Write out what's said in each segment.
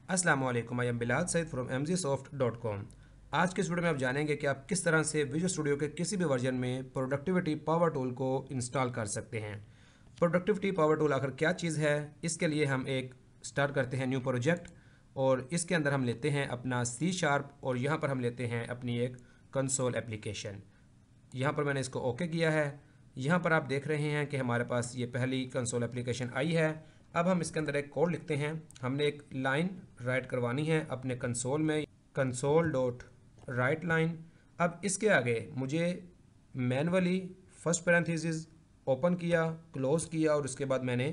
अस्सलाम वालेकुम, I am Bilal Saeed from mgsoft.com। आज के इस वीडियो में आप जानेंगे कि आप किस तरह से विजुअल स्टूडियो के किसी भी वर्जन में प्रोडक्टिविटी पावर टूल को इंस्टॉल कर सकते हैं। प्रोडक्टिविटी पावर टूल आखिर क्या चीज़ है, इसके लिए हम एक स्टार्ट करते हैं न्यू प्रोजेक्ट और इसके अंदर हम लेते हैं अपना C# और यहाँ पर हम लेते हैं अपनी एक कंसोल एप्लीकेशन। यहाँ पर मैंने इसको ओके किया है। यहाँ पर आप देख रहे हैं कि हमारे पास ये पहली कंसोल एप्लीकेशन आई है। अब हम इसके अंदर एक कोड लिखते हैं। हमने एक लाइन राइट करवानी है अपने कंसोल में, कंसोल डॉट राइट लाइन। अब इसके आगे मुझे मैनुअली फर्स्ट पैरेंथेसिस ओपन किया, क्लोज किया और उसके बाद मैंने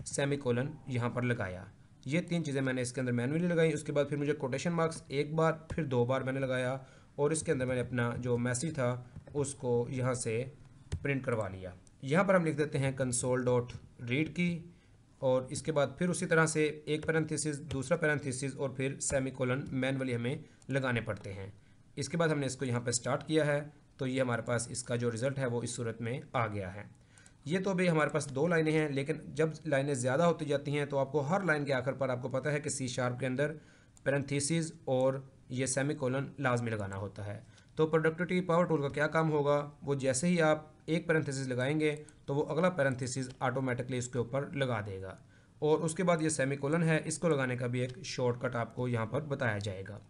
सेमीकोलन यहाँ पर लगाया। ये तीन चीज़ें मैंने इसके अंदर मैनुअली लगाई। उसके बाद फिर मुझे कोटेशन मार्क्स एक बार फिर दो बार मैंने लगाया और इसके अंदर मैंने अपना जो मैसेज था उसको यहाँ से प्रिंट करवा लिया। यहाँ पर हम लिख देते हैं कंसोल डॉट रीड की और इसके बाद फिर उसी तरह से एक पैरेंथेसिस, दूसरा पैरेंथेसिस और फिर सेमीकोलन मैनुअली हमें लगाने पड़ते हैं। इसके बाद हमने इसको यहाँ पर स्टार्ट किया है तो ये हमारे पास इसका जो रिज़ल्ट है वो इस सूरत में आ गया है। ये तो अभी हमारे पास दो लाइनें हैं, लेकिन जब लाइनें ज़्यादा होती जाती हैं तो आपको हर लाइन के आखिर पर आपको पता है कि C# के अंदर पैरेंथेसिस और ये सेमीकोलन लाजमी लगाना होता है। तो प्रोडक्टिविटी पावर टूल का क्या काम होगा, वो जैसे ही आप एक पैरेंथेसिस लगाएंगे तो वो अगला पैरेंथेसिस ऑटोमेटिकली इसके ऊपर लगा देगा और उसके बाद ये सेमीकोलन है, इसको लगाने का भी एक शॉर्टकट आपको यहाँ पर बताया जाएगा।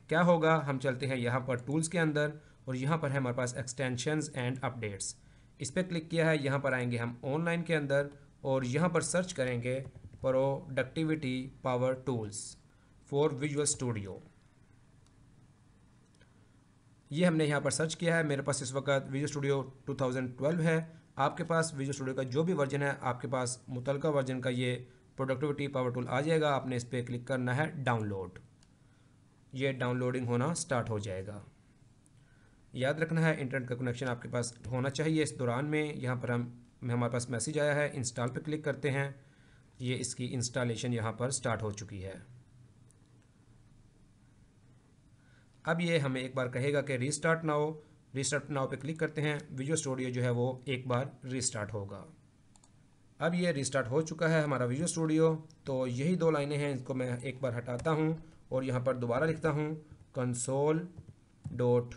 क्या होगा, हम चलते हैं यहाँ पर टूल्स के अंदर और यहाँ पर है हमारे पास एक्सटेंशंस एंड अपडेट्स। इस पर क्लिक किया है। यहाँ पर आएंगे हम ऑनलाइन के अंदर और यहाँ पर सर्च करेंगे productivity power tools for visual studio. ये हमने यहाँ पर सर्च किया है। मेरे पास इस वक्त विजुअल स्टूडियो 2012 है। आपके पास विजुअल स्टूडियो का जो भी वर्जन है, आपके पास मुतलका वर्जन का ये प्रोडक्टिविटी पावर टूल आ जाएगा। आपने इस पर क्लिक करना है डाउनलोड। ये डाउनलोडिंग होना स्टार्ट हो जाएगा। याद रखना है इंटरनेट का कनेक्शन आपके पास होना चाहिए इस दौरान में। यहाँ पर हमारे पास मैसेज आया है, इंस्टॉल पे क्लिक करते हैं। ये इसकी इंस्टॉलेशन यहाँ पर स्टार्ट हो चुकी है। अब ये हमें एक बार कहेगा कि रीस्टार्ट नाउ पे क्लिक करते हैं। विजुअल स्टूडियो जो है वो एक बार रीस्टार्ट होगा। अब ये रीस्टार्ट हो चुका है हमारा विजुअल स्टूडियो। तो यही दो लाइनें हैं, इसको मैं एक बार हटाता हूँ और यहाँ पर दोबारा लिखता हूँ कंसोल डॉट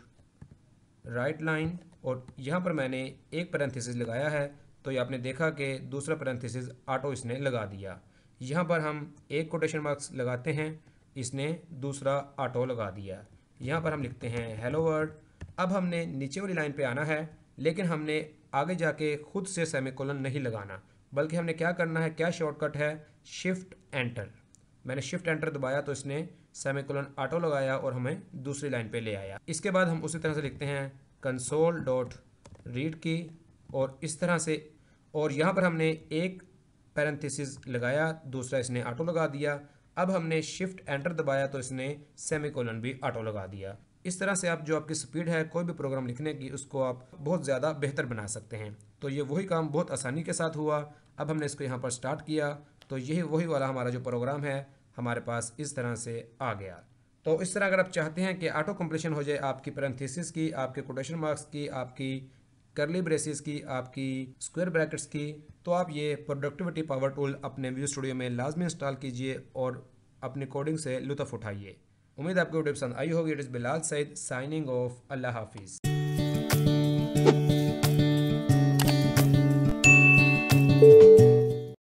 राइट लाइन और यहाँ पर मैंने एक पैरेंथेसिस लगाया है तो ये आपने देखा कि दूसरा पैरेंथेसिस ऑटो इसने लगा दिया। यहाँ पर हम एक कोटेशन मार्क्स लगाते हैं, इसने दूसरा ऑटो लगा दिया। यहाँ पर हम लिखते हैं हेलो वर्ल्ड। अब हमने नीचे वाली लाइन पे आना है, लेकिन हमने आगे जाके खुद से सेमीकोलन नहीं लगाना, बल्कि हमने क्या करना है, क्या शॉर्टकट है, शिफ्ट एंटर। मैंने शिफ्ट एंटर दबाया तो इसने सेमीकोलन ऑटो लगाया और हमें दूसरी लाइन पे ले आया। इसके बाद हम उसी तरह से लिखते हैं कंसोल डॉट रीड की और इस तरह से, और यहाँ पर हमने एक पैरेंथेसिस लगाया, दूसरा इसने ऑटो लगा दिया। अब हमने शिफ्ट एंटर दबाया तो इसने सेमीकोलन भी ऑटो लगा दिया। इस तरह से आप जो आपकी स्पीड है कोई भी प्रोग्राम लिखने की, उसको आप बहुत ज़्यादा बेहतर बना सकते हैं। तो ये वही काम बहुत आसानी के साथ हुआ। अब हमने इसको यहाँ पर स्टार्ट किया तो यही वही वाला हमारा जो प्रोग्राम है हमारे पास इस तरह से आ गया। तो इस तरह अगर आप चाहते हैं कि ऑटो कंप्लीशन हो जाए आपकी पैरेंथेसिस की, आपके कोटेशन मार्क्स की, आपकी करली ब्रेसेस की, आपकी स्क्वायर ब्रैकेट्स की, तो आप ये प्रोडक्टिविटी पावर टूल अपने विजुअल स्टूडियो में लाजमी इंस्टॉल कीजिए और अपनी कोडिंग से लुत्फ़ उठाइए। उम्मीद आपको वीडियो पसंद आई होगी। It is Bilal Saeed signing off. अल्लाह हाफिज़।